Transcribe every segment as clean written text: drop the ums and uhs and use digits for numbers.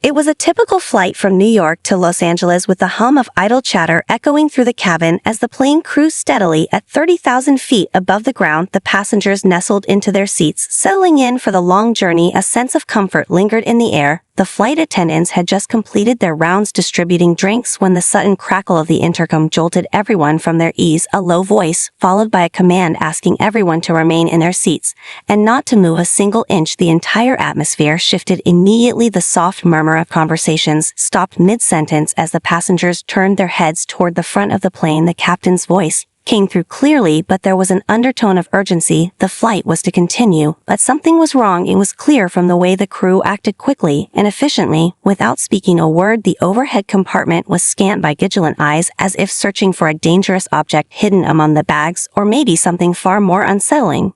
It was a typical flight from New York to Los Angeles with the hum of idle chatter echoing through the cabin as the plane cruised steadily at 30,000 feet above the ground. The passengers nestled into their seats, settling in for the long journey. A sense of comfort lingered in the air. The flight attendants had just completed their rounds distributing drinks when the sudden crackle of the intercom jolted everyone from their ease. A low voice, followed by a command asking everyone to remain in their seats and not to move a single inch. The entire atmosphere shifted immediately. The soft murmur of conversations stopped mid-sentence as the passengers turned their heads toward the front of the plane. The captain's voice came through clearly, but there was an undertone of urgency. The flight was to continue, but something was wrong. It was clear from the way the crew acted quickly and efficiently. Without speaking a word, the overhead compartment was scanned by vigilant eyes as if searching for a dangerous object hidden among the bags, or maybe something far more unsettling.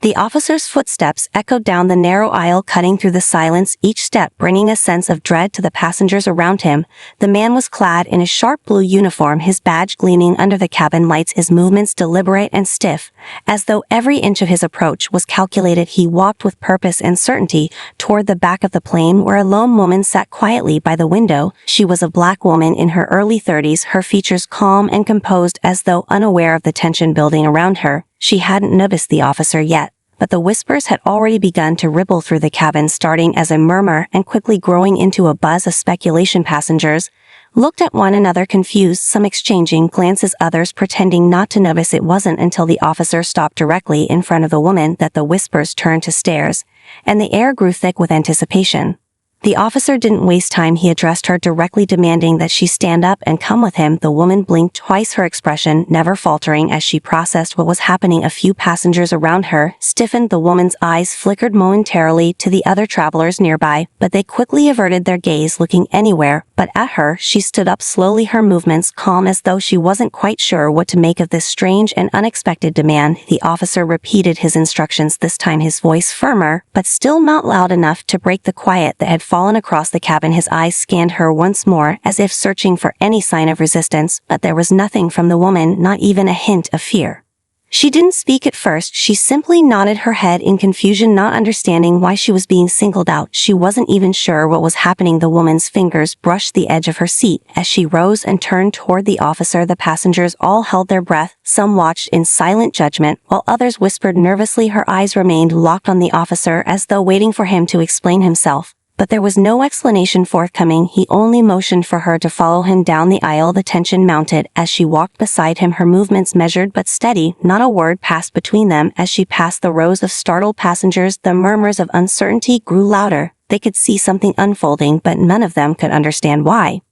The officer's footsteps echoed down the narrow aisle, cutting through the silence, each step bringing a sense of dread to the passengers around him. The man was clad in a sharp blue uniform, his badge gleaming under the cabin lights, his movements deliberate and stiff, as though every inch of his approach was calculated. He walked with purpose and certainty toward the back of the plane where a lone woman sat quietly by the window. She was a black woman in her early 30s, her features calm and composed as though unaware of the tension building around her. She hadn't noticed the officer yet, but the whispers had already begun to ripple through the cabin, starting as a murmur and quickly growing into a buzz of speculation. Passengers looked at one another confused, some exchanging glances, others pretending not to notice. It wasn't until the officer stopped directly in front of the woman that the whispers turned to stares, and the air grew thick with anticipation. The officer didn't waste time. He addressed her directly, demanding that she stand up and come with him. The woman blinked twice, her expression never faltering as she processed what was happening. A few passengers around her stiffened. The woman's eyes flickered momentarily to the other travelers nearby, but they quickly averted their gaze, looking anywhere but at her. She stood up slowly, her movements calm as though she wasn't quite sure what to make of this strange and unexpected demand. The officer repeated his instructions, this time his voice firmer, but still not loud enough to break the quiet that had fallen across the cabin. His eyes scanned her once more, as if searching for any sign of resistance, but there was nothing from the woman, not even a hint of fear. She didn't speak at first. She simply nodded her head in confusion, not understanding why she was being singled out. She wasn't even sure what was happening. The woman's fingers brushed the edge of her seat as she rose and turned toward the officer. The passengers all held their breath. Some watched in silent judgment, while others whispered nervously. Her eyes remained locked on the officer as though waiting for him to explain himself. But there was no explanation forthcoming. He only motioned for her to follow him down the aisle. The tension mounted as she walked beside him, her movements measured but steady. Not a word passed between them. As she passed the rows of startled passengers, the murmurs of uncertainty grew louder. They could see something unfolding, but none of them could understand why.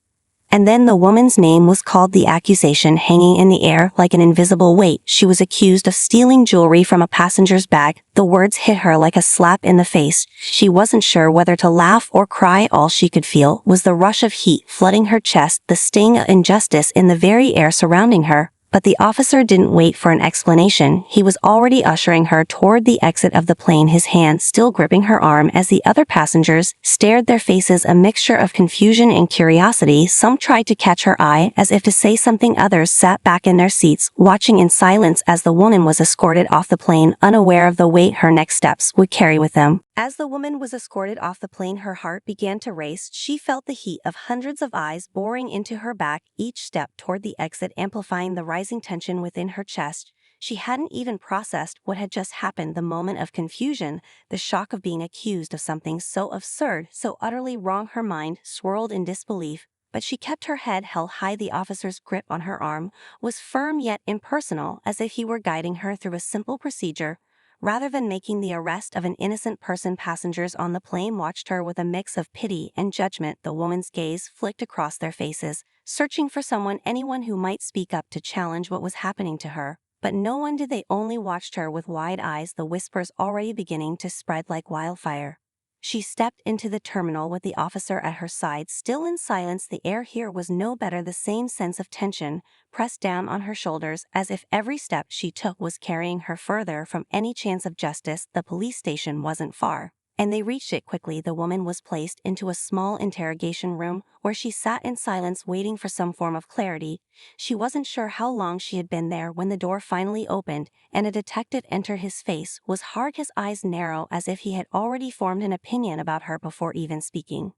And then the woman's name was called, the accusation hanging in the air like an invisible weight. She was accused of stealing jewelry from a passenger's bag. The words hit her like a slap in the face. She wasn't sure whether to laugh or cry. All she could feel was the rush of heat flooding her chest, the sting of injustice in the very air surrounding her. But the officer didn't wait for an explanation. He was already ushering her toward the exit of the plane, his hand still gripping her arm as the other passengers stared, their faces a mixture of confusion and curiosity. Some tried to catch her eye as if to say something. Others sat back in their seats, watching in silence as the woman was escorted off the plane, unaware of the weight her next steps would carry with them. As the woman was escorted off the plane, her heart began to race. She felt the heat of hundreds of eyes boring into her back, each step toward the exit amplifying the rising tension within her chest. She hadn't even processed what had just happened, the moment of confusion, the shock of being accused of something so absurd, so utterly wrong. Her mind swirled in disbelief, but she kept her head held high. The officer's grip on her arm was firm yet impersonal, as if he were guiding her through a simple procedure rather than making the arrest of an innocent person. Passengers on the plane watched her with a mix of pity and judgment. The woman's gaze flicked across their faces, searching for anyone who might speak up to challenge what was happening to her. But no one did. They only watched her with wide eyes, the whispers already beginning to spread like wildfire. She stepped into the terminal with the officer at her side, still in silence. The air here was no better. The same sense of tension pressed down on her shoulders, as if every step she took was carrying her further from any chance of justice. The police station wasn't far, and they reached it quickly. The woman was placed into a small interrogation room where she sat in silence, waiting for some form of clarity. She wasn't sure how long she had been there when the door finally opened and a detective entered. His face was hard, his eyes narrow, as if he had already formed an opinion about her before even speaking.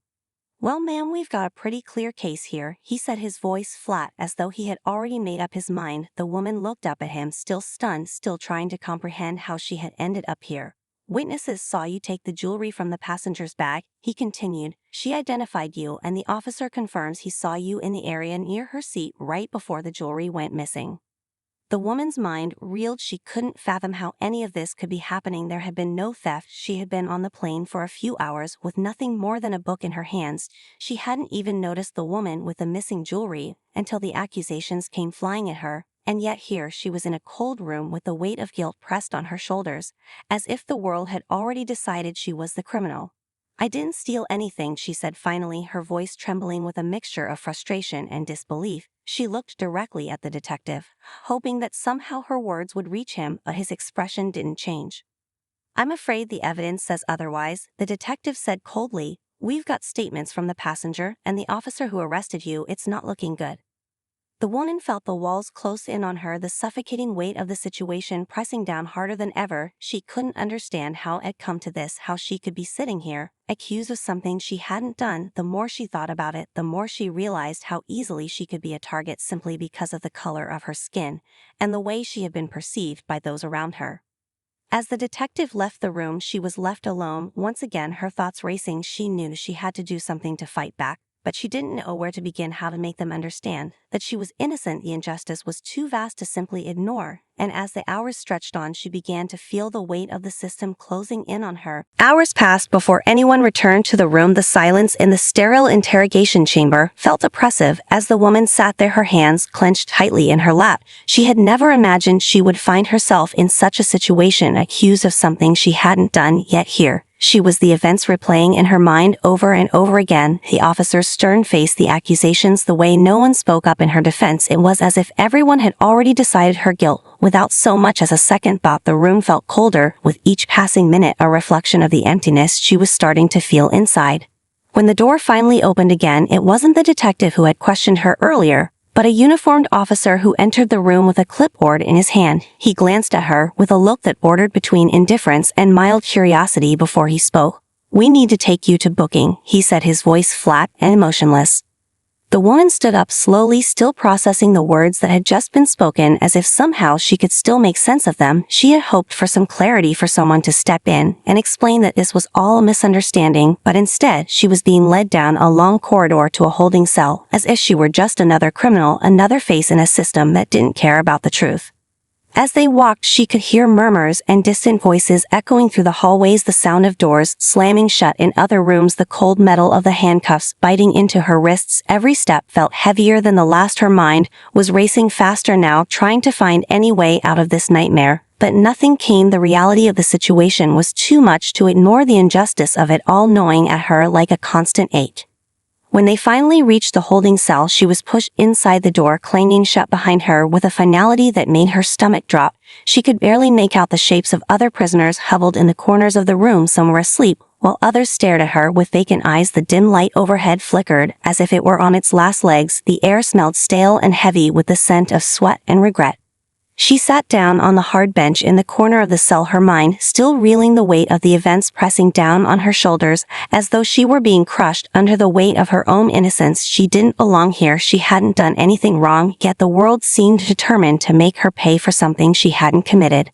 "Well, ma'am, we've got a pretty clear case here," he said, his voice flat as though he had already made up his mind. The woman looked up at him, still stunned, still trying to comprehend how she had ended up here. "Witnesses saw you take the jewelry from the passenger's bag," he continued. "She identified you, and the officer confirms he saw you in the area near her seat right before the jewelry went missing." The woman's mind reeled. She couldn't fathom how any of this could be happening. There had been no theft. She had been on the plane for a few hours with nothing more than a book in her hands. She hadn't even noticed the woman with the missing jewelry until the accusations came flying at her. And yet here she was in a cold room with the weight of guilt pressed on her shoulders, as if the world had already decided she was the criminal. "I didn't steal anything," she said finally, her voice trembling with a mixture of frustration and disbelief. She looked directly at the detective, hoping that somehow her words would reach him, but his expression didn't change. "I'm afraid the evidence says otherwise," the detective said coldly. "We've got statements from the passenger and the officer who arrested you. It's not looking good." The woman felt the walls close in on her, the suffocating weight of the situation pressing down harder than ever. She couldn't understand how it had come to this, how she could be sitting here, accused of something she hadn't done. The more she thought about it, the more she realized how easily she could be a target simply because of the color of her skin and the way she had been perceived by those around her. As the detective left the room, she was left alone, once again her thoughts racing. She knew she had to do something to fight back, but she didn't know where to begin, how to make them understand that she was innocent. The injustice was too vast to simply ignore, and as the hours stretched on, she began to feel the weight of the system closing in on her. Hours passed before anyone returned to the room. The silence in the sterile interrogation chamber felt oppressive as the woman sat there, her hands clenched tightly in her lap. She had never imagined she would find herself in such a situation, accused of something she hadn't done, yet here she was, the events replaying in her mind over and over again. The officer's stern face, the accusations, the way no one spoke up in her defense. It was as if everyone had already decided her guilt without so much as a second thought. The room felt colder, with each passing minute a reflection of the emptiness she was starting to feel inside. When the door finally opened again, it wasn't the detective who had questioned her earlier, but a uniformed officer who entered the room with a clipboard in his hand. He glanced at her with a look that bordered between indifference and mild curiosity before he spoke. "We need to take you to booking," he said, his voice flat and emotionless. The woman stood up slowly, still processing the words that had just been spoken, as if somehow she could still make sense of them. She had hoped for some clarity, for someone to step in and explain that this was all a misunderstanding, but instead she was being led down a long corridor to a holding cell, as if she were just another criminal, another face in a system that didn't care about the truth. As they walked, she could hear murmurs and distant voices echoing through the hallways, the sound of doors slamming shut in other rooms, the cold metal of the handcuffs biting into her wrists. Every step felt heavier than the last. Her mind was racing faster now, trying to find any way out of this nightmare. But nothing came. The reality of the situation was too much to ignore, the injustice of it all gnawing at her like a constant ache. When they finally reached the holding cell, she was pushed inside, the door clanging shut behind her with a finality that made her stomach drop. She could barely make out the shapes of other prisoners huddled in the corners of the room. Some were asleep, while others stared at her with vacant eyes. The dim light overhead flickered as if it were on its last legs. The air smelled stale and heavy with the scent of sweat and regret. She sat down on the hard bench in the corner of the cell, her mind still reeling, the weight of the events pressing down on her shoulders as though she were being crushed under the weight of her own innocence. She didn't belong here. She hadn't done anything wrong, yet the world seemed determined to make her pay for something she hadn't committed.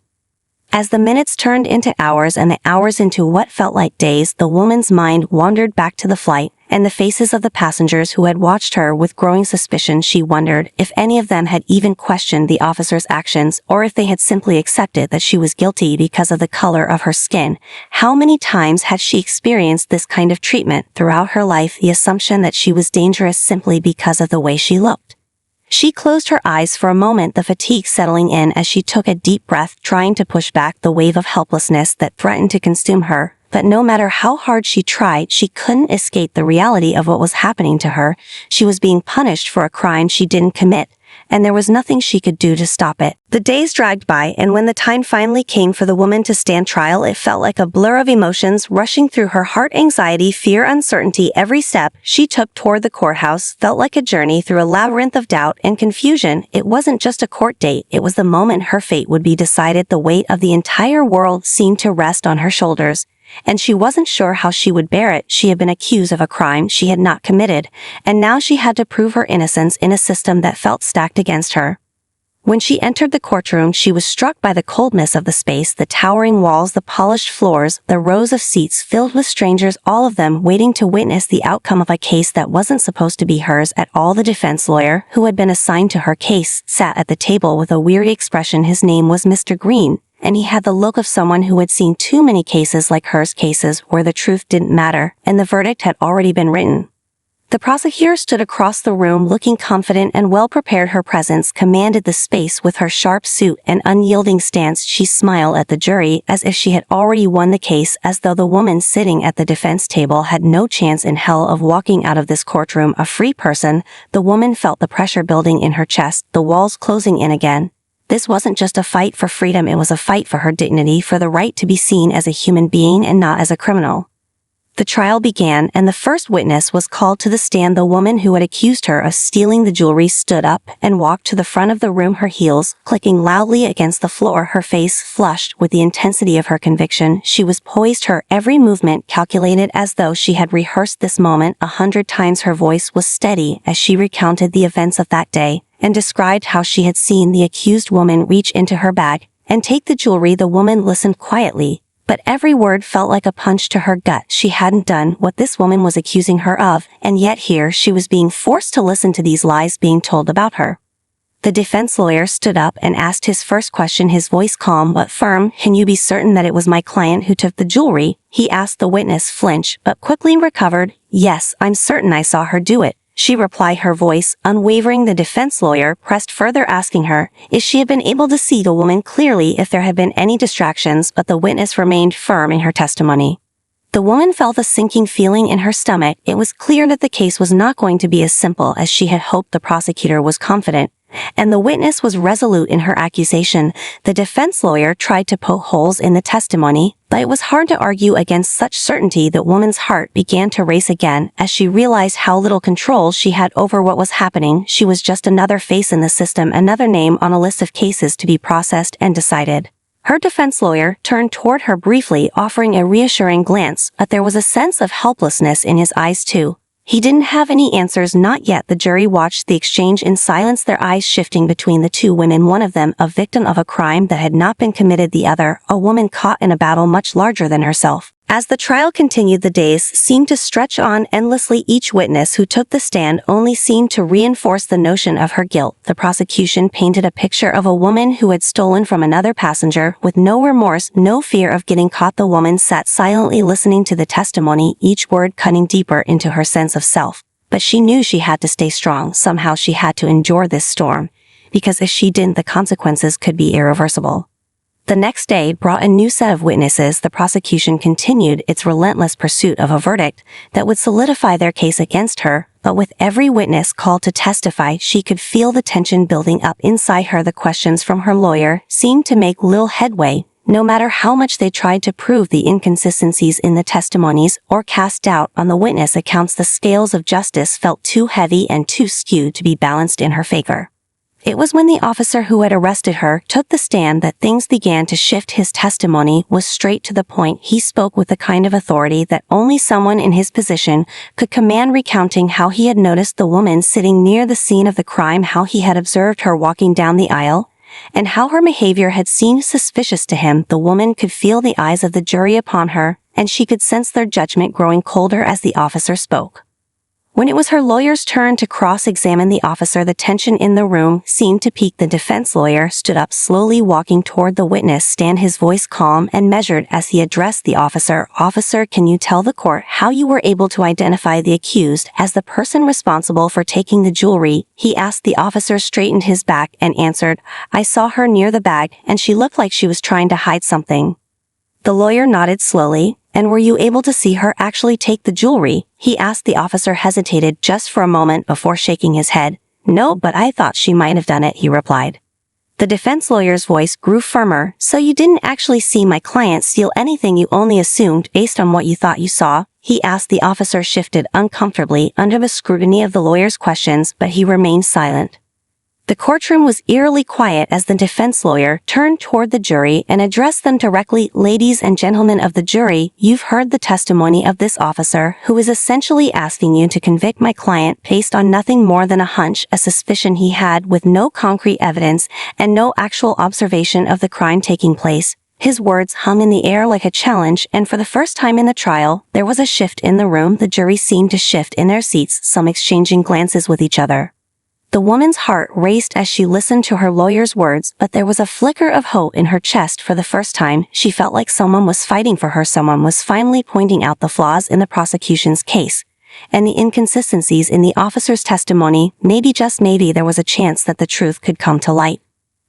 As the minutes turned into hours and the hours into what felt like days, the woman's mind wandered back to the flight and the faces of the passengers who had watched her with growing suspicion. She wondered if any of them had even questioned the officer's actions, or if they had simply accepted that she was guilty because of the color of her skin. How many times had she experienced this kind of treatment throughout her life, the assumption that she was dangerous simply because of the way she looked? She closed her eyes for a moment, the fatigue settling in as she took a deep breath, trying to push back the wave of helplessness that threatened to consume her. But no matter how hard she tried, she couldn't escape the reality of what was happening to her. She was being punished for a crime she didn't commit, and there was nothing she could do to stop it. The days dragged by, and when the time finally came for the woman to stand trial, it felt like a blur of emotions rushing through her heart. Anxiety, fear, uncertainty. Every step she took toward the courthouse felt like a journey through a labyrinth of doubt and confusion. It wasn't just a court date, it was the moment her fate would be decided. The weight of the entire world seemed to rest on her shoulders. and she wasn't sure how she would bear it. She had been accused of a crime she had not committed, and now she had to prove her innocence in a system that felt stacked against her. When she entered the courtroom, she was struck by the coldness of the space, the towering walls, the polished floors, the rows of seats filled with strangers, all of them waiting to witness the outcome of a case that wasn't supposed to be hers at all. The defense lawyer, who had been assigned to her case, sat at the table with a weary expression. His name was Mr. Green, and he had the look of someone who had seen too many cases like hers, cases where the truth didn't matter, and the verdict had already been written. The prosecutor stood across the room looking confident and well-prepared. Her presence commanded the space. With her sharp suit and unyielding stance, she smiled at the jury as if she had already won the case, as though the woman sitting at the defense table had no chance in hell of walking out of this courtroom a free person. The woman felt the pressure building in her chest, the walls closing in again. This wasn't just a fight for freedom, it was a fight for her dignity, for the right to be seen as a human being and not as a criminal. The trial began, and the first witness was called to the stand. The woman who had accused her of stealing the jewelry stood up and walked to the front of the room, her heels clicking loudly against the floor, her face flushed with the intensity of her conviction. She was poised, her every movement calculated, as though she had rehearsed this moment 100 times. Her voice was steady as she recounted the events of that day and described how she had seen the accused woman reach into her bag and take the jewelry. The woman listened quietly, but every word felt like a punch to her gut. She hadn't done what this woman was accusing her of, and yet here she was being forced to listen to these lies being told about her. The defense lawyer stood up and asked his first question, his voice calm but firm. "Can you be certain that it was my client who took the jewelry?" he asked. The witness flinched, but quickly recovered. "Yes, I'm certain I saw her do it," she replied, her voice unwavering. The defense lawyer pressed further, asking her if she had been able to see the woman clearly, if there had been any distractions, but the witness remained firm in her testimony. The woman felt a sinking feeling in her stomach. It was clear that the case was not going to be as simple as she had hoped. The prosecutor was confident, and the witness was resolute in her accusation. The defense lawyer tried to poke holes in the testimony, but it was hard to argue against such certainty. The woman's heart began to race again as she realized how little control she had over what was happening. She was just another face in the system, another name on a list of cases to be processed and decided. Her defense lawyer turned toward her briefly, offering a reassuring glance, but there was a sense of helplessness in his eyes too. He didn't have any answers, not yet. The jury watched the exchange in silence, their eyes shifting between the two women, one of them a victim of a crime that had not been committed, the other a woman caught in a battle much larger than herself. As the trial continued, the days seemed to stretch on endlessly. Each witness who took the stand only seemed to reinforce the notion of her guilt. The prosecution painted a picture of a woman who had stolen from another passenger with no remorse, no fear of getting caught. The woman sat silently listening to the testimony, each word cutting deeper into her sense of self. But she knew she had to stay strong. Somehow she had to endure this storm, because if she didn't, the consequences could be irreversible. The next day brought a new set of witnesses. The prosecution continued its relentless pursuit of a verdict that would solidify their case against her, but with every witness called to testify, she could feel the tension building up inside her. The questions from her lawyer seemed to make little headway, no matter how much they tried to prove the inconsistencies in the testimonies or cast doubt on the witness accounts. The scales of justice felt too heavy and too skewed to be balanced in her favor. It was when the officer who had arrested her took the stand that things began to shift. His testimony was straight to the point. He spoke with the kind of authority that only someone in his position could command, recounting how he had noticed the woman sitting near the scene of the crime, how he had observed her walking down the aisle, and how her behavior had seemed suspicious to him. The woman could feel the eyes of the jury upon her, and she could sense their judgment growing colder as the officer spoke. When it was her lawyer's turn to cross-examine the officer, the tension in the room seemed to peak. The defense lawyer stood up, slowly walking toward the witness stand, his voice calm and measured as he addressed the officer. "Officer, can you tell the court how you were able to identify the accused as the person responsible for taking the jewelry?" he asked. The officer straightened his back and answered, "I saw her near the bag, and she looked like she was trying to hide something." The lawyer nodded slowly. "And were you able to see her actually take the jewelry?" he asked. The officer hesitated just for a moment before shaking his head. "No, but I thought she might have done it," he replied. The defense lawyer's voice grew firmer. "So you didn't actually see my client steal anything, you only assumed based on what you thought you saw?" he asked. The officer shifted uncomfortably under the scrutiny of the lawyer's questions, but he remained silent. The courtroom was eerily quiet as the defense lawyer turned toward the jury and addressed them directly. Ladies and gentlemen of the jury, you've heard the testimony of this officer who is essentially asking you to convict my client based on nothing more than a hunch, a suspicion he had with no concrete evidence and no actual observation of the crime taking place. His words hung in the air like a challenge, and for the first time in the trial, there was a shift in the room. The jury seemed to shift in their seats, some exchanging glances with each other. The woman's heart raced as she listened to her lawyer's words, but there was a flicker of hope in her chest. For the first time, she felt like someone was fighting for her. Someone was finally pointing out the flaws in the prosecution's case and the inconsistencies in the officer's testimony. Maybe, just maybe, there was a chance that the truth could come to light.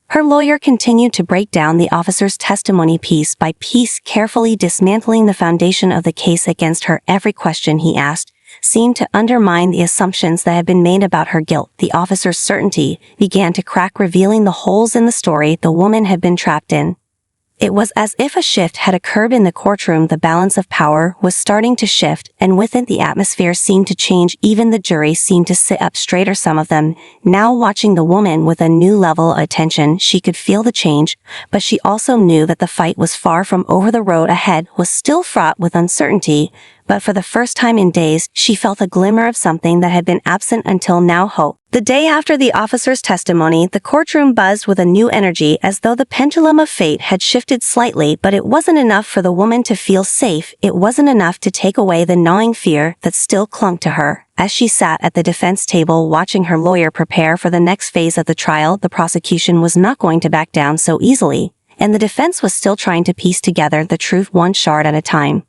Her lawyer continued to break down the officer's testimony piece by piece, carefully dismantling the foundation of the case against her. Every question he asked seemed to undermine the assumptions that had been made about her guilt. The officer's certainty began to crack, revealing the holes in the story the woman had been trapped in. It was as if a shift had occurred in the courtroom. The balance of power was starting to shift, and with it the atmosphere seemed to change. Even the jury seemed to sit up straighter, some of them now watching the woman with a new level of attention. She could feel the change, but she also knew that the fight was far from over. The road ahead was still fraught with uncertainty, but for the first time in days, she felt a glimmer of something that had been absent until now: hope. The day after the officer's testimony, the courtroom buzzed with a new energy, as though the pendulum of fate had shifted slightly. But it wasn't enough for the woman to feel safe. It wasn't enough to take away the gnawing fear that still clung to her. As she sat at the defense table watching her lawyer prepare for the next phase of the trial, the prosecution was not going to back down so easily, and the defense was still trying to piece together the truth one shard at a time.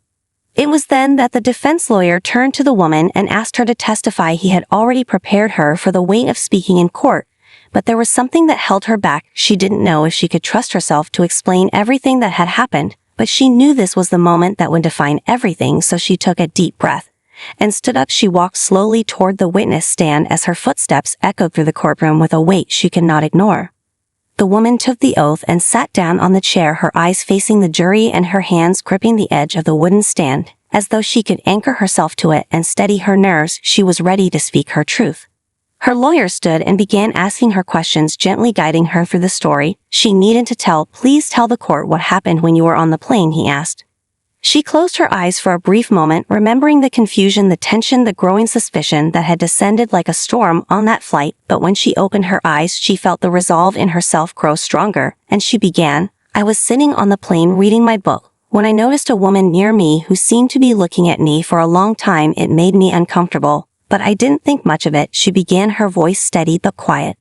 It was then that the defense lawyer turned to the woman and asked her to testify. He had already prepared her for the weight of speaking in court, but there was something that held her back. She didn't know if she could trust herself to explain everything that had happened, but she knew this was the moment that would define everything. So she took a deep breath and stood up. She walked slowly toward the witness stand as her footsteps echoed through the courtroom with a weight she could not ignore. The woman took the oath and sat down on the chair, her eyes facing the jury and her hands gripping the edge of the wooden stand, as though she could anchor herself to it and steady her nerves. She was ready to speak her truth. Her lawyer stood and began asking her questions, gently guiding her through the story she needed to tell. Please tell the court what happened when you were on the plane, he asked. She closed her eyes for a brief moment, remembering the confusion, the tension, the growing suspicion that had descended like a storm on that flight. But when she opened her eyes, she felt the resolve in herself grow stronger, and she began, I was sitting on the plane reading my book when I noticed a woman near me who seemed to be looking at me for a long time. It made me uncomfortable, but I didn't think much of it. She began, her voice steady but quiet.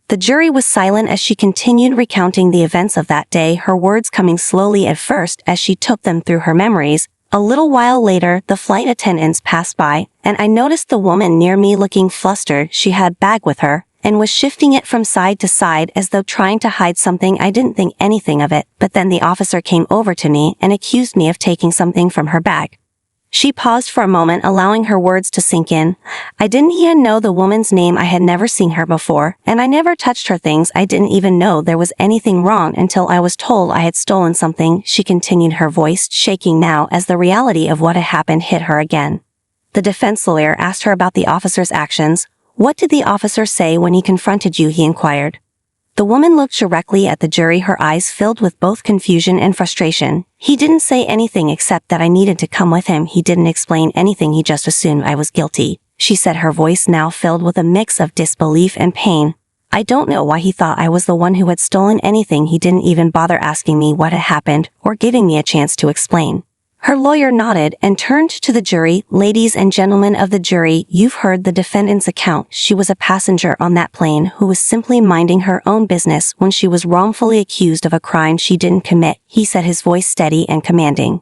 The jury was silent as she continued recounting the events of that day, her words coming slowly at first as she took them through her memories. A little while later, the flight attendants passed by, and I noticed the woman near me looking flustered. She had a bag with her and was shifting it from side to side as though trying to hide something. I didn't think anything of it, but then the officer came over to me and accused me of taking something from her bag. She paused for a moment, allowing her words to sink in. I didn't even know the woman's name. I had never seen her before, and I never touched her things. I didn't even know there was anything wrong until I was told I had stolen something, she continued, her voice shaking now as the reality of what had happened hit her again. The defense lawyer asked her about the officer's actions. What did the officer say when he confronted you, he inquired. The woman looked directly at the jury, her eyes filled with both confusion and frustration. He didn't say anything except that I needed to come with him. He didn't explain anything. He just assumed I was guilty, she said, her voice now filled with a mix of disbelief and pain. I don't know why he thought I was the one who had stolen anything. He didn't even bother asking me what had happened or giving me a chance to explain. Her lawyer nodded and turned to the jury. Ladies and gentlemen of the jury, you've heard the defendant's account. She was a passenger on that plane who was simply minding her own business when she was wrongfully accused of a crime she didn't commit, he said, his voice steady and commanding.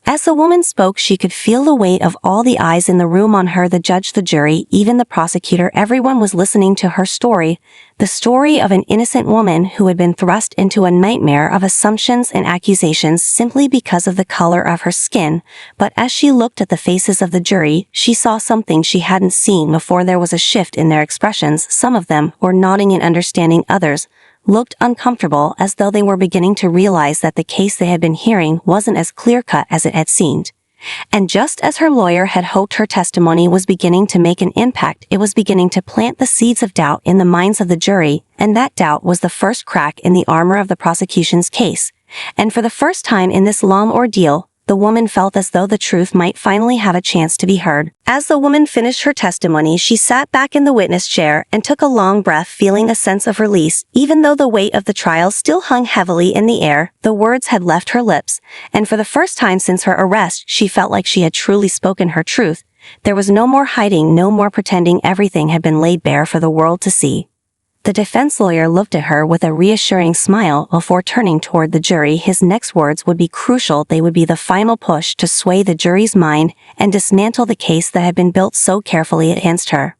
As the woman spoke, she could feel the weight of all the eyes in the room on her, the judge, the jury, even the prosecutor. Everyone was listening to her story, the story of an innocent woman who had been thrust into a nightmare of assumptions and accusations simply because of the color of her skin. But as she looked at the faces of the jury, she saw something she hadn't seen before. There was a shift in their expressions. Some of them were nodding in understanding, others looked uncomfortable, as though they were beginning to realize that the case they had been hearing wasn't as clear-cut as it had seemed. And just as her lawyer had hoped her testimony was beginning to make an impact, it was beginning to plant the seeds of doubt in the minds of the jury, and that doubt was the first crack in the armor of the prosecution's case. And for the first time in this long ordeal, the woman felt as though the truth might finally have a chance to be heard. As the woman finished her testimony, she sat back in the witness chair and took a long breath, feeling a sense of release. Even though the weight of the trial still hung heavily in the air, the words had left her lips, and for the first time since her arrest, she felt like she had truly spoken her truth. There was no more hiding, no more pretending. Everything had been laid bare for the world to see. The defense lawyer looked at her with a reassuring smile before turning toward the jury. His next words would be crucial. They would be the final push to sway the jury's mind and dismantle the case that had been built so carefully against her.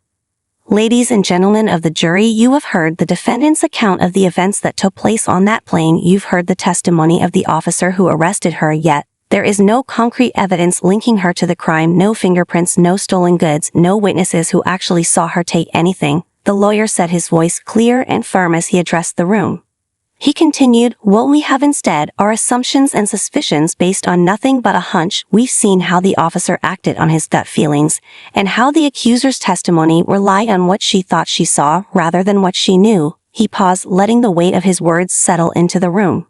Ladies and gentlemen of the jury, you have heard the defendant's account of the events that took place on that plane. You've heard the testimony of the officer who arrested her, yet there is no concrete evidence linking her to the crime, no fingerprints, no stolen goods, no witnesses who actually saw her take anything. The lawyer said, his voice clear and firm as he addressed the room. He continued, what we have instead are assumptions and suspicions based on nothing but a hunch. We've seen how the officer acted on his gut feelings, and how the accuser's testimony relied on what she thought she saw rather than what she knew. He paused, letting the weight of his words settle into the room.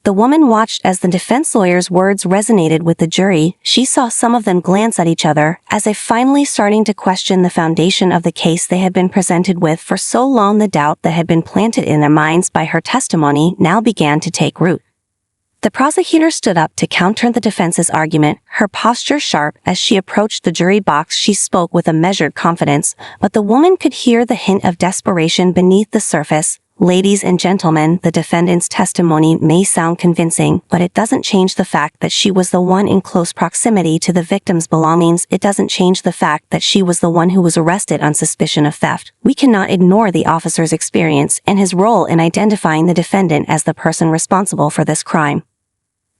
The woman watched as the defense lawyer's words resonated with the jury. She saw some of them glance at each other, as if finally starting to question the foundation of the case they had been presented with for so long. The doubt that had been planted in their minds by her testimony now began to take root. The prosecutor stood up to counter the defense's argument, her posture sharp. As she approached the jury box, she spoke with a measured confidence, but the woman could hear the hint of desperation beneath the surface. Ladies and gentlemen, the defendant's testimony may sound convincing, but it doesn't change the fact that she was the one in close proximity to the victim's belongings. It doesn't change the fact that she was the one who was arrested on suspicion of theft. We cannot ignore the officer's experience and his role in identifying the defendant as the person responsible for this crime.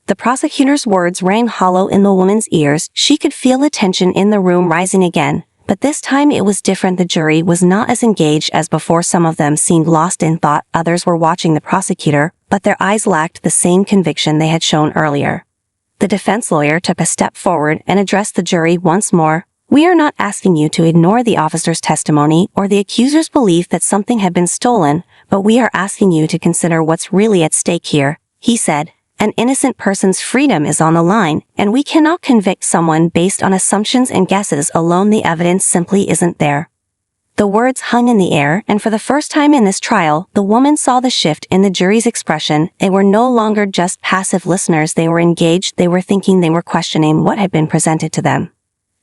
The prosecutor's words rang hollow in the woman's ears. She could feel the tension in the room rising again. But this time it was different. The jury was not as engaged as before. Some of them seemed lost in thought, others were watching the prosecutor, but their eyes lacked the same conviction they had shown earlier. The defense lawyer took a step forward and addressed the jury once more. We are not asking you to ignore the officer's testimony or the accuser's belief that something had been stolen, but we are asking you to consider what's really at stake here, he said. An innocent person's freedom is on the line, and we cannot convict someone based on assumptions and guesses alone. The evidence simply isn't there. The words hung in the air, and for the first time in this trial, the woman saw the shift in the jury's expression. They were no longer just passive listeners. They were engaged, they were thinking, they were questioning what had been presented to them.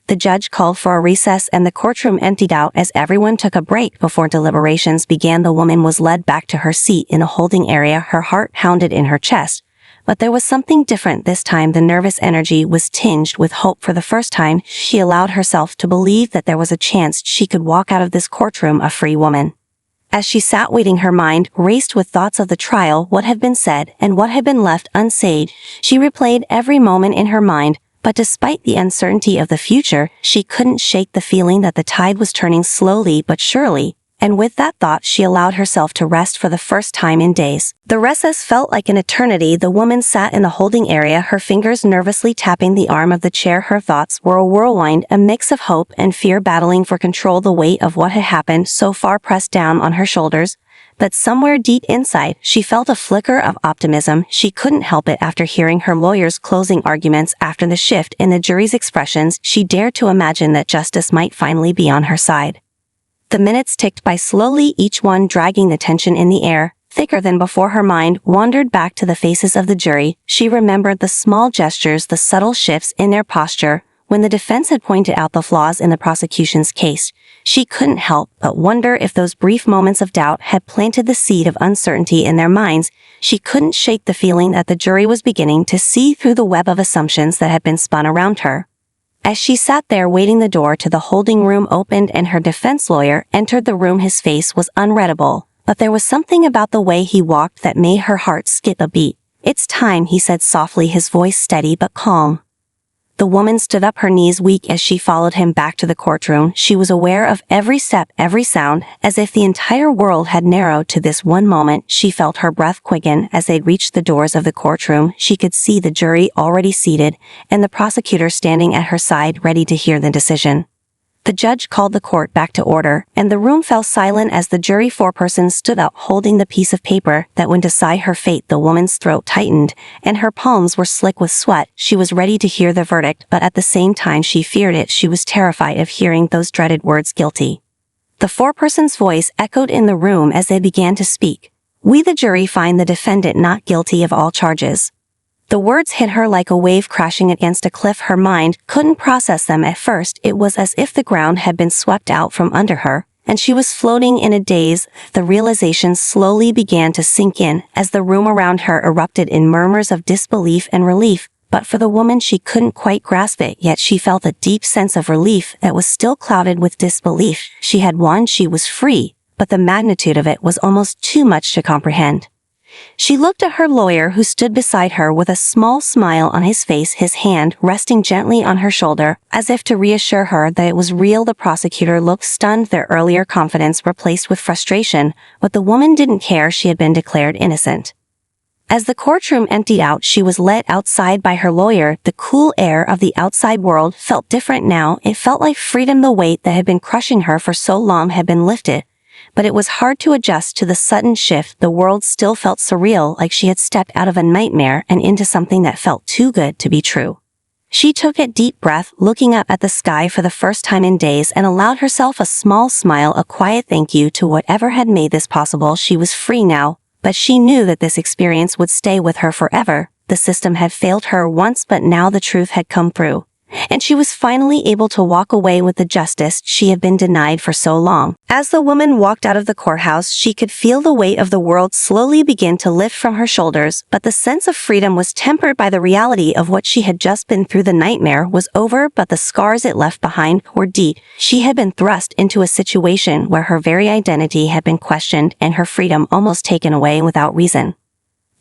The judge called for a recess and the courtroom emptied out as everyone took a break before deliberations began. The woman was led back to her seat in a holding area, her heart pounded in her chest. But there was something different this time. The nervous energy was tinged with hope. For the first time, she allowed herself to believe that there was a chance she could walk out of this courtroom a free woman. As she sat waiting, her mind raced with thoughts of the trial, what had been said and what had been left unsaid. She replayed every moment in her mind, but despite the uncertainty of the future, she couldn't shake the feeling that the tide was turning slowly but surely. And with that thought, she allowed herself to rest for the first time in days. The recess felt like an eternity. The woman sat in the holding area, her fingers nervously tapping the arm of the chair. Her thoughts were a whirlwind, a mix of hope and fear battling for control. The weight of what had happened so far pressed down on her shoulders, but somewhere deep inside, she felt a flicker of optimism. She couldn't help it after hearing her lawyer's closing arguments. After the shift in the jury's expressions, she dared to imagine that justice might finally be on her side. The minutes ticked by slowly, each one dragging the tension in the air. Thicker than before, her mind wandered back to the faces of the jury. She remembered the small gestures, the subtle shifts in their posture. When the defense had pointed out the flaws in the prosecution's case, she couldn't help but wonder if those brief moments of doubt had planted the seed of uncertainty in their minds. She couldn't shake the feeling that the jury was beginning to see through the web of assumptions that had been spun around her. As she sat there waiting, the door to the holding room opened and her defense lawyer entered the room. His face was unreadable, but there was something about the way he walked that made her heart skip a beat. It's time, he said softly, his voice steady but calm. The woman stood up, her knees weak as she followed him back to the courtroom. She was aware of every step, every sound, as if the entire world had narrowed to this one moment. She felt her breath quicken as they reached the doors of the courtroom. She could see the jury already seated, and the prosecutor standing at her side ready to hear the decision. The judge called the court back to order, and the room fell silent as the jury foreperson stood up holding the piece of paper that would decide her fate. The woman's throat tightened, and her palms were slick with sweat. She was ready to hear the verdict, but at the same time she feared it. She was terrified of hearing those dreaded words, guilty. The foreperson's voice echoed in the room as they began to speak. "We, the jury, find the defendant not guilty of all charges." The words hit her like a wave crashing against a cliff. Her mind couldn't process them at first. It was as if the ground had been swept out from under her, and she was floating in a daze. The realization slowly began to sink in as the room around her erupted in murmurs of disbelief and relief. But for the woman, she couldn't quite grasp it, yet she felt a deep sense of relief that was still clouded with disbelief. She had won, she was free, but the magnitude of it was almost too much to comprehend. She looked at her lawyer, who stood beside her with a small smile on his face, his hand resting gently on her shoulder, as if to reassure her that it was real. The prosecutor looked stunned, their earlier confidence replaced with frustration, but the woman didn't care. She had been declared innocent. As the courtroom emptied out, she was led outside by her lawyer. The cool air of the outside world felt different now. It felt like freedom. The weight that had been crushing her for so long had been lifted. But it was hard to adjust to the sudden shift. The world still felt surreal, like she had stepped out of a nightmare and into something that felt too good to be true. She took a deep breath, looking up at the sky for the first time in days, and allowed herself a small smile, a quiet thank you to whatever had made this possible. She was free now, but she knew that this experience would stay with her forever. The system had failed her once, but now the truth had come through, and she was finally able to walk away with the justice she had been denied for so long. As the woman walked out of the courthouse, she could feel the weight of the world slowly begin to lift from her shoulders, but the sense of freedom was tempered by the reality of what she had just been through. The nightmare was over, but the scars it left behind were deep. She had been thrust into a situation where her very identity had been questioned and her freedom almost taken away without reason.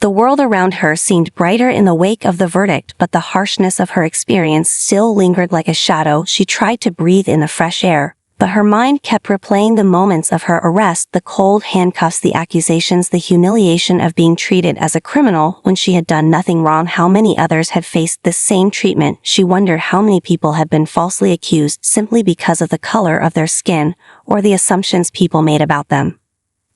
The world around her seemed brighter in the wake of the verdict, but the harshness of her experience still lingered like a shadow. She tried to breathe in the fresh air, but her mind kept replaying the moments of her arrest, the cold handcuffs, the accusations, the humiliation of being treated as a criminal when she had done nothing wrong. How many others had faced this same treatment? She wondered how many people had been falsely accused simply because of the color of their skin or the assumptions people made about them.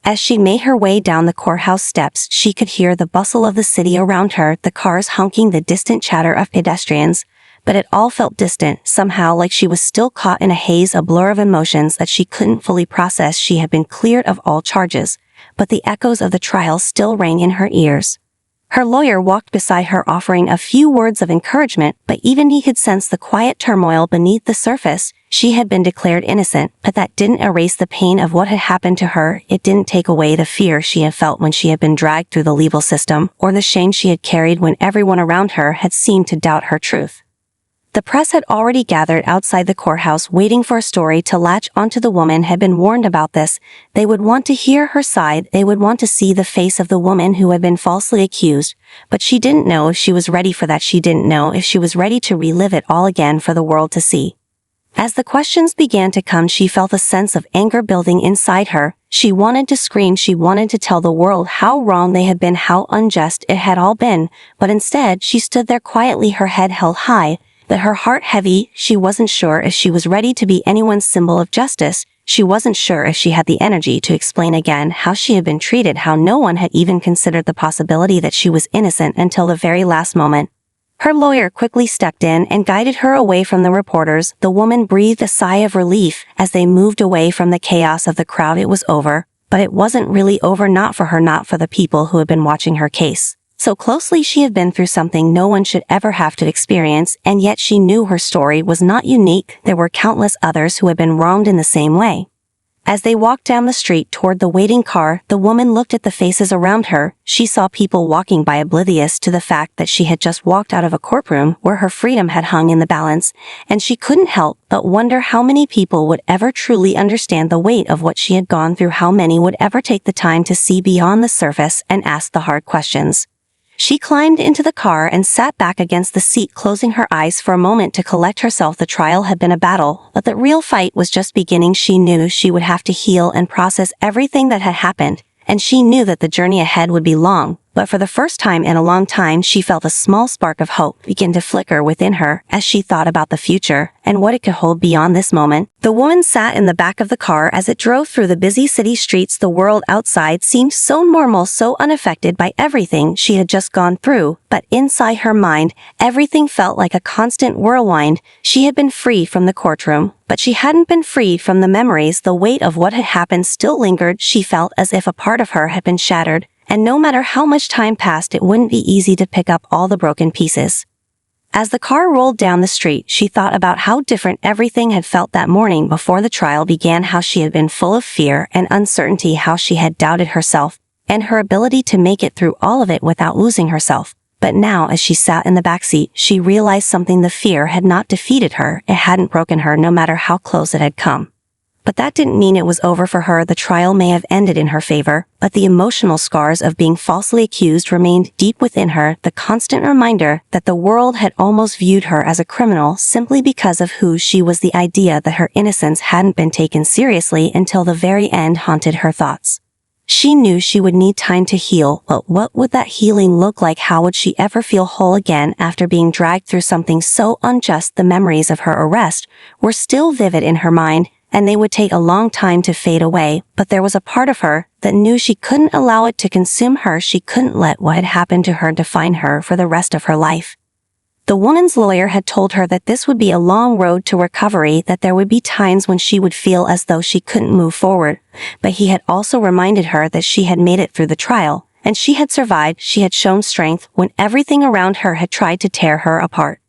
As she made her way down the courthouse steps, she could hear the bustle of the city around her, the cars honking, the distant chatter of pedestrians, but it all felt distant, somehow like she was still caught in a haze, a blur of emotions that she couldn't fully process. She had been cleared of all charges, but the echoes of the trial still rang in her ears. Her lawyer walked beside her, offering a few words of encouragement, but even he could sense the quiet turmoil beneath the surface. She had been declared innocent, but that didn't erase the pain of what had happened to her. It didn't take away the fear she had felt when she had been dragged through the legal system, or the shame she had carried when everyone around her had seemed to doubt her truth. The press had already gathered outside the courthouse, waiting for a story to latch onto. The woman had been warned about this. They would want to hear her side. They would want to see the face of the woman who had been falsely accused. But she didn't know if she was ready for that. She didn't know if she was ready to relive it all again for the world to see. As the questions began to come, she felt a sense of anger building inside her. She wanted to scream. She wanted to tell the world how wrong they had been, how unjust it had all been. But instead, she stood there quietly, her head held high, but her heart heavy. She wasn't sure if she was ready to be anyone's symbol of justice. She wasn't sure if she had the energy to explain again how she had been treated, how no one had even considered the possibility that she was innocent until the very last moment. Her lawyer quickly stepped in and guided her away from the reporters. The woman breathed a sigh of relief as they moved away from the chaos of the crowd. It was over, but it wasn't really over, not for her, not for the people who had been watching her case so closely. She had been through something no one should ever have to experience, and yet she knew her story was not unique. There were countless others who had been wronged in the same way. As they walked down the street toward the waiting car, the woman looked at the faces around her. She saw people walking by, oblivious to the fact that she had just walked out of a courtroom where her freedom had hung in the balance, and she couldn't help but wonder how many people would ever truly understand the weight of what she had gone through, how many would ever take the time to see beyond the surface and ask the hard questions. She climbed into the car and sat back against the seat, closing her eyes for a moment to collect herself. The trial had been a battle, but the real fight was just beginning. She knew she would have to heal and process everything that had happened, and she knew that the journey ahead would be long. But for the first time in a long time, she felt a small spark of hope begin to flicker within her as she thought about the future and what it could hold beyond this moment. The woman sat in the back of the car as it drove through the busy city streets. The world outside seemed so normal, so unaffected by everything she had just gone through, but inside her mind, everything felt like a constant whirlwind. She had been free from the courtroom, but she hadn't been freed from the memories. The weight of what had happened still lingered. She felt as if a part of her had been shattered, and no matter how much time passed, it wouldn't be easy to pick up all the broken pieces. As the car rolled down the street, she thought about how different everything had felt that morning before the trial began, how she had been full of fear and uncertainty, how she had doubted herself and her ability to make it through all of it without losing herself. But now, as she sat in the back seat, she realized something. The fear had not defeated her. It hadn't broken her, no matter how close it had come. But that didn't mean it was over for her. The trial may have ended in her favor, but the emotional scars of being falsely accused remained deep within her, the constant reminder that the world had almost viewed her as a criminal simply because of who she was. The idea that her innocence hadn't been taken seriously until the very end haunted her thoughts. She knew she would need time to heal, but what would that healing look like? How would she ever feel whole again after being dragged through something so unjust? The memories of her arrest were still vivid in her mind, and they would take a long time to fade away, but there was a part of her that knew she couldn't allow it to consume her. She couldn't let what had happened to her define her for the rest of her life. The woman's lawyer had told her that this would be a long road to recovery, that there would be times when she would feel as though she couldn't move forward, but he had also reminded her that she had made it through the trial, and she had survived. She had shown strength when everything around her had tried to tear her apart.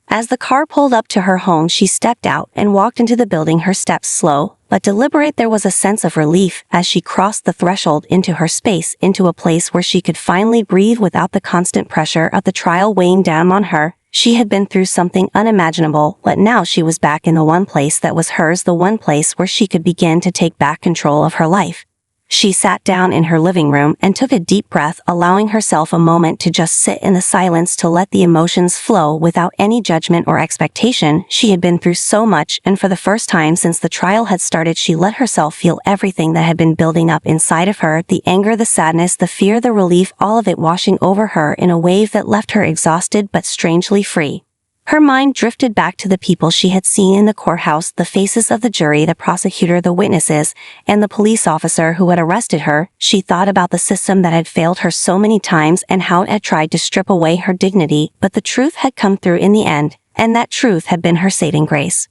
As the car pulled up to her home, she stepped out and walked into the building, her steps slow but deliberate. There was a sense of relief as she crossed the threshold into her space, into a place where she could finally breathe without the constant pressure of the trial weighing down on her. She had been through something unimaginable, but now she was back in the one place that was hers, the one place where she could begin to take back control of her life. She sat down in her living room and took a deep breath, allowing herself a moment to just sit in the silence, to let the emotions flow without any judgment or expectation. She had been through so much, and for the first time since the trial had started, she let herself feel everything that had been building up inside of her, the anger, the sadness, the fear, the relief, all of it washing over her in a wave that left her exhausted but strangely free. Her mind drifted back to the people she had seen in the courthouse, the faces of the jury, the prosecutor, the witnesses, and the police officer who had arrested her. She thought about the system that had failed her so many times and how it had tried to strip away her dignity, but the truth had come through in the end, and that truth had been her saving grace.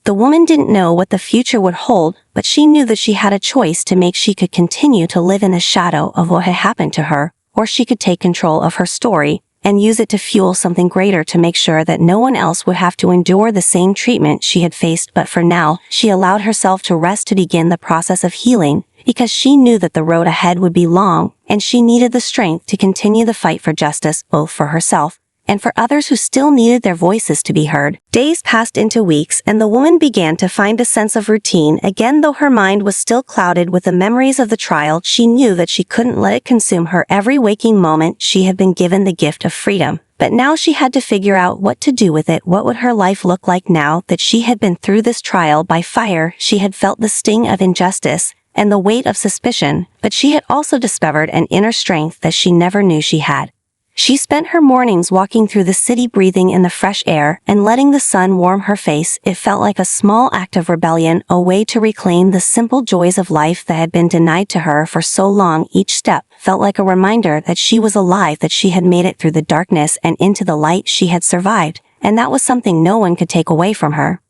The woman didn't know what the future would hold, but she knew that she had a choice to make. She could continue to live in the shadow of what had happened to her, or she could take control of her story and use it to fuel something greater, to make sure that no one else would have to endure the same treatment she had faced. But for now, she allowed herself to rest, to begin the process of healing, because she knew that the road ahead would be long, and she needed the strength to continue the fight for justice, both for herself and for others who still needed their voices to be heard. Days passed into weeks, and the woman began to find a sense of routine again. Though her mind was still clouded with the memories of the trial, she knew that she couldn't let it consume her. Every waking moment, she had been given the gift of freedom, but now she had to figure out what to do with it. What would her life look like now that she had been through this trial by fire? She had felt the sting of injustice and the weight of suspicion, but she had also discovered an inner strength that she never knew she had. She spent her mornings walking through the city, breathing in the fresh air and letting the sun warm her face. It felt like a small act of rebellion, a way to reclaim the simple joys of life that had been denied to her for so long. Each step felt like a reminder that she was alive, that she had made it through the darkness and into the light. She had survived, and that was something no one could take away from her.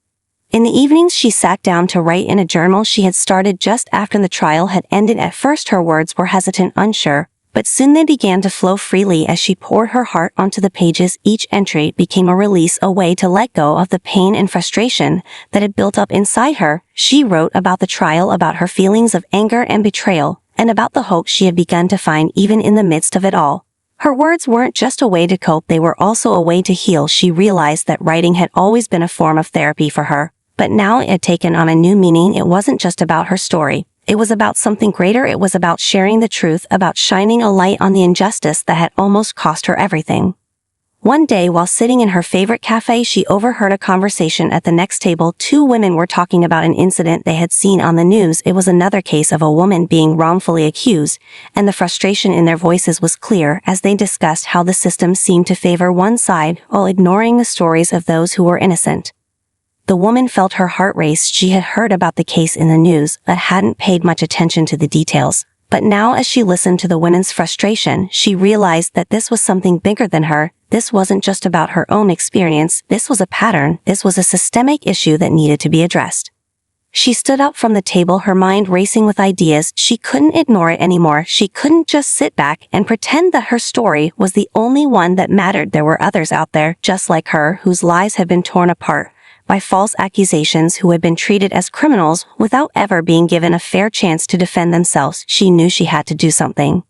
In the evenings, she sat down to write in a journal she had started just after the trial had ended. At first, her words were hesitant, unsure, but soon they began to flow freely as she poured her heart onto the pages. Each entry became a release, a way to let go of the pain and frustration that had built up inside her. She wrote about the trial, about her feelings of anger and betrayal, and about the hope she had begun to find even in the midst of it all. Her words weren't just a way to cope, they were also a way to heal. She realized that writing had always been a form of therapy for her, but now it had taken on a new meaning. It wasn't just about her story. It was about something greater. It was about sharing the truth, about shining a light on the injustice that had almost cost her everything. One day, while sitting in her favorite cafe, she overheard a conversation at the next table. Two women were talking about an incident they had seen on the news. It was another case of a woman being wrongfully accused, and the frustration in their voices was clear as they discussed how the system seemed to favor one side while ignoring the stories of those who were innocent. The woman felt her heart race. She had heard about the case in the news, but hadn't paid much attention to the details. But now, as she listened to the women's frustration, she realized that this was something bigger than her. This wasn't just about her own experience. This was a pattern. This was a systemic issue that needed to be addressed. She stood up from the table, her mind racing with ideas. She couldn't ignore it anymore. She couldn't just sit back and pretend that her story was the only one that mattered. There were others out there, just like her, whose lives had been torn apart by false accusations, who had been treated as criminals without ever being given a fair chance to defend themselves. She knew she had to do something.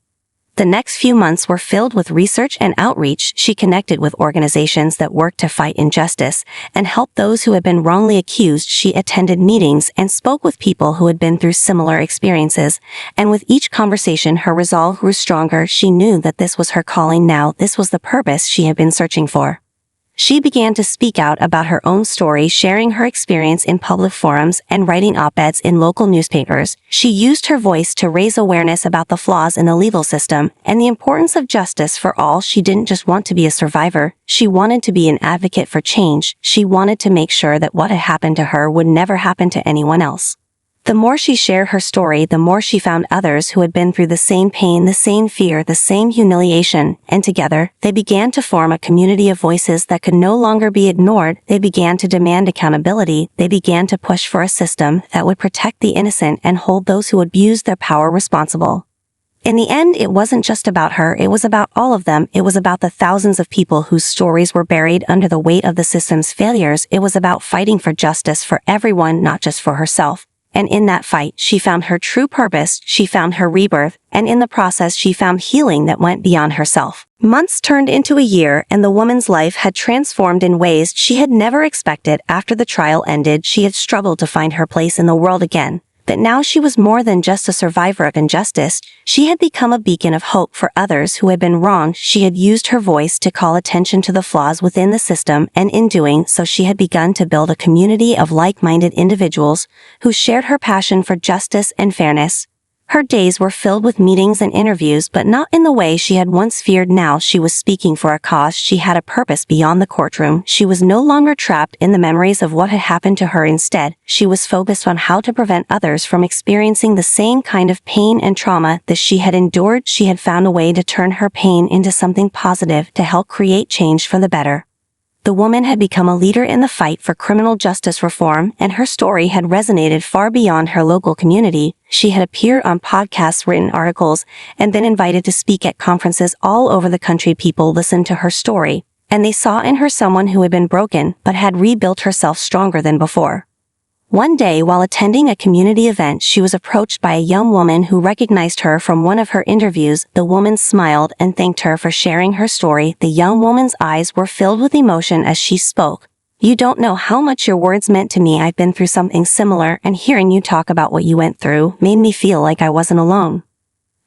The next few months were filled with research and outreach. She connected with organizations that worked to fight injustice and help those who had been wrongly accused. She attended meetings and spoke with people who had been through similar experiences. And with each conversation, her resolve grew stronger. She knew that this was her calling now. This was the purpose she had been searching for. She began to speak out about her own story, sharing her experience in public forums and writing op-eds in local newspapers. She used her voice to raise awareness about the flaws in the legal system and the importance of justice for all. She didn't just want to be a survivor. She wanted to be an advocate for change. She wanted to make sure that what had happened to her would never happen to anyone else. The more she shared her story, the more she found others who had been through the same pain, the same fear, the same humiliation, and together, they began to form a community of voices that could no longer be ignored. They began to demand accountability. They began to push for a system that would protect the innocent and hold those who abused their power responsible. In the end, it wasn't just about her, it was about all of them. It was about the thousands of people whose stories were buried under the weight of the system's failures. It was about fighting for justice for everyone, not just for herself. And in that fight, she found her true purpose, she found her rebirth, and in the process she found healing that went beyond herself. Months turned into a year, and the woman's life had transformed in ways she had never expected. After the trial ended, she had struggled to find her place in the world again. But now she was more than just a survivor of injustice. She had become a beacon of hope for others who had been wronged. She had used her voice to call attention to the flaws within the system, and in doing so she had begun to build a community of like-minded individuals who shared her passion for justice and fairness. Her days were filled with meetings and interviews, but not in the way she had once feared. Now she was speaking for a cause. She had a purpose beyond the courtroom. She was no longer trapped in the memories of what had happened to her. Instead, she was focused on how to prevent others from experiencing the same kind of pain and trauma that she had endured. She had found a way to turn her pain into something positive to help create change for the better. The woman had become a leader in the fight for criminal justice reform, and her story had resonated far beyond her local community. She had appeared on podcasts, written articles, and been invited to speak at conferences all over the country. People listened to her story, and they saw in her someone who had been broken but had rebuilt herself stronger than before. One day, while attending a community event, she was approached by a young woman who recognized her from one of her interviews. The woman smiled and thanked her for sharing her story. The young woman's eyes were filled with emotion as she spoke. "You don't know how much your words meant to me. I've been through something similar, and hearing you talk about what you went through made me feel like I wasn't alone."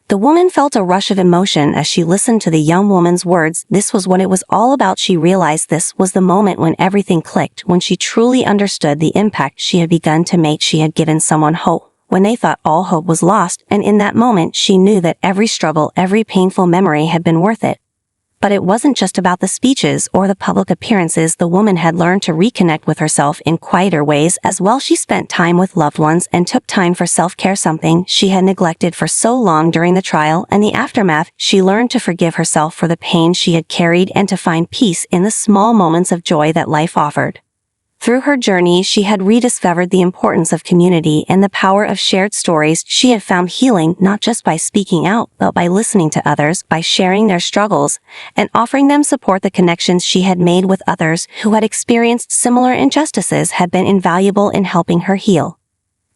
The woman felt a rush of emotion as she listened to the young woman's words. This was what it was all about. She realized this was the moment when everything clicked, when she truly understood the impact she had begun to make. She had given someone hope when they thought all hope was lost, and in that moment she knew that every struggle, every painful memory had been worth it. But it wasn't just about the speeches or the public appearances. The woman had learned to reconnect with herself in quieter ways as well. She spent time with loved ones and took time for self-care, something she had neglected for so long. During the trial and the aftermath, she learned to forgive herself for the pain she had carried and to find peace in the small moments of joy that life offered. Through her journey, she had rediscovered the importance of community and the power of shared stories. She had found healing not just by speaking out, but by listening to others, by sharing their struggles, and offering them support. The connections she had made with others who had experienced similar injustices had been invaluable in helping her heal.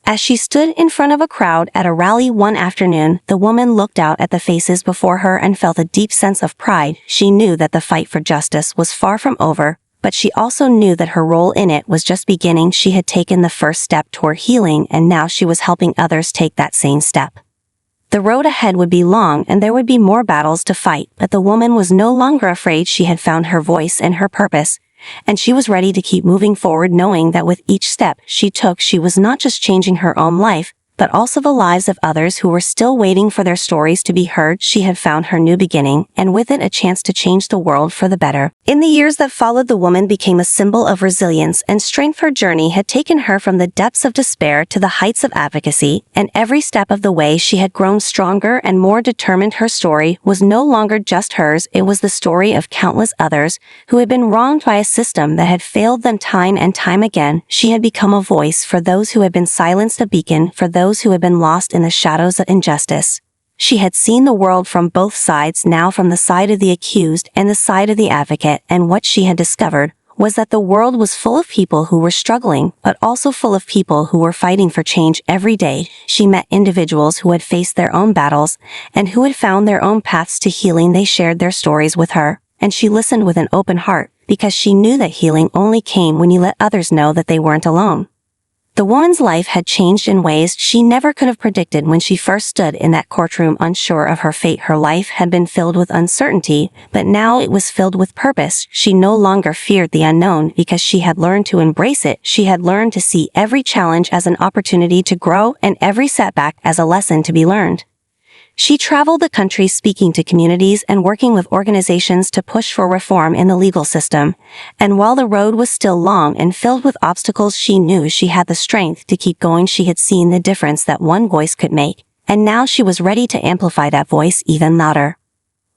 As she stood in front of a crowd at a rally one afternoon, the woman looked out at the faces before her and felt a deep sense of pride. She knew that the fight for justice was far from over, but she also knew that her role in it was just beginning. She had taken the first step toward healing, and now she was helping others take that same step. The road ahead would be long and there would be more battles to fight, but the woman was no longer afraid. She had found her voice and her purpose, and she was ready to keep moving forward, knowing that with each step she took, she was not just changing her own life, but also the lives of others who were still waiting for their stories to be heard. She had found her new beginning, and with it a chance to change the world for the better. In the years that followed, the woman became a symbol of resilience and strength. Her journey had taken her from the depths of despair to the heights of advocacy, and every step of the way she had grown stronger and more determined. Her story was no longer just hers, it was the story of countless others who had been wronged by a system that had failed them time and time again. She had become a voice for those who had been silenced, a beacon for those who had been lost in the shadows of injustice. She had seen the world from both sides, now from the side of the accused and the side of the advocate, and what she had discovered was that the world was full of people who were struggling, but also full of people who were fighting for change every day. She met individuals who had faced their own battles and who had found their own paths to healing. They shared their stories with her, and she listened with an open heart, because she knew that healing only came when you let others know that they weren't alone. The woman's life had changed in ways she never could have predicted when she first stood in that courtroom, unsure of her fate. Her life had been filled with uncertainty, but now it was filled with purpose. She no longer feared the unknown because she had learned to embrace it. She had learned to see every challenge as an opportunity to grow and every setback as a lesson to be learned. She traveled the country speaking to communities and working with organizations to push for reform in the legal system. And while the road was still long and filled with obstacles, she knew she had the strength to keep going. She had seen the difference that one voice could make, and now she was ready to amplify that voice even louder.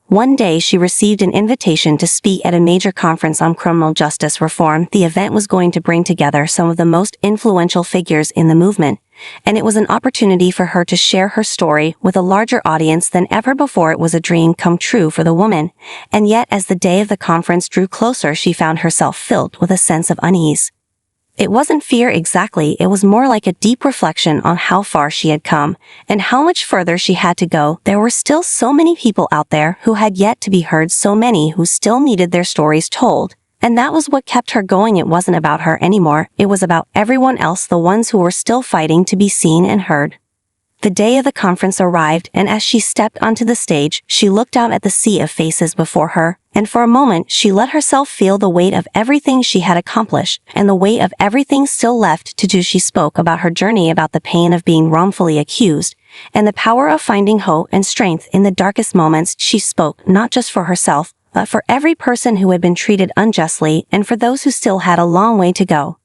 One day she received an invitation to speak at a major conference on criminal justice reform. The event was going to bring together some of the most influential figures in the movement, and it was an opportunity for her to share her story with a larger audience than ever before. It was a dream come true for the woman, and yet as the day of the conference drew closer, she found herself filled with a sense of unease. It wasn't fear exactly, it was more like a deep reflection on how far she had come, and how much further she had to go. There were still so many people out there who had yet to be heard, so many who still needed their stories told. And that was what kept her going. It wasn't about her anymore, it was about everyone else, the ones who were still fighting to be seen and heard. The day of the conference arrived, and as she stepped onto the stage, she looked out at the sea of faces before her, and for a moment she let herself feel the weight of everything she had accomplished, and the weight of everything still left to do. She spoke about her journey, about the pain of being wrongfully accused, and the power of finding hope and strength in the darkest moments. She spoke not just for herself, but for every person who had been treated unjustly, and for those who still had a long way to go.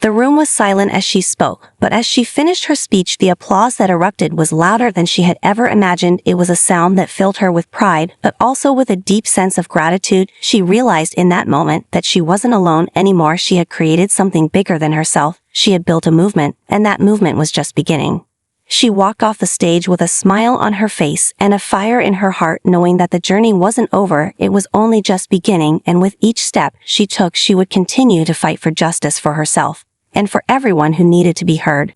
The room was silent as she spoke, but as she finished her speech, the applause that erupted was louder than she had ever imagined. It was a sound that filled her with pride, but also with a deep sense of gratitude. She realized in that moment that she wasn't alone anymore. She had created something bigger than herself. She had built a movement, and that movement was just beginning. She walked off the stage with a smile on her face and a fire in her heart, knowing that the journey wasn't over, it was only just beginning, and with each step she took, she would continue to fight for justice for herself and for everyone who needed to be heard.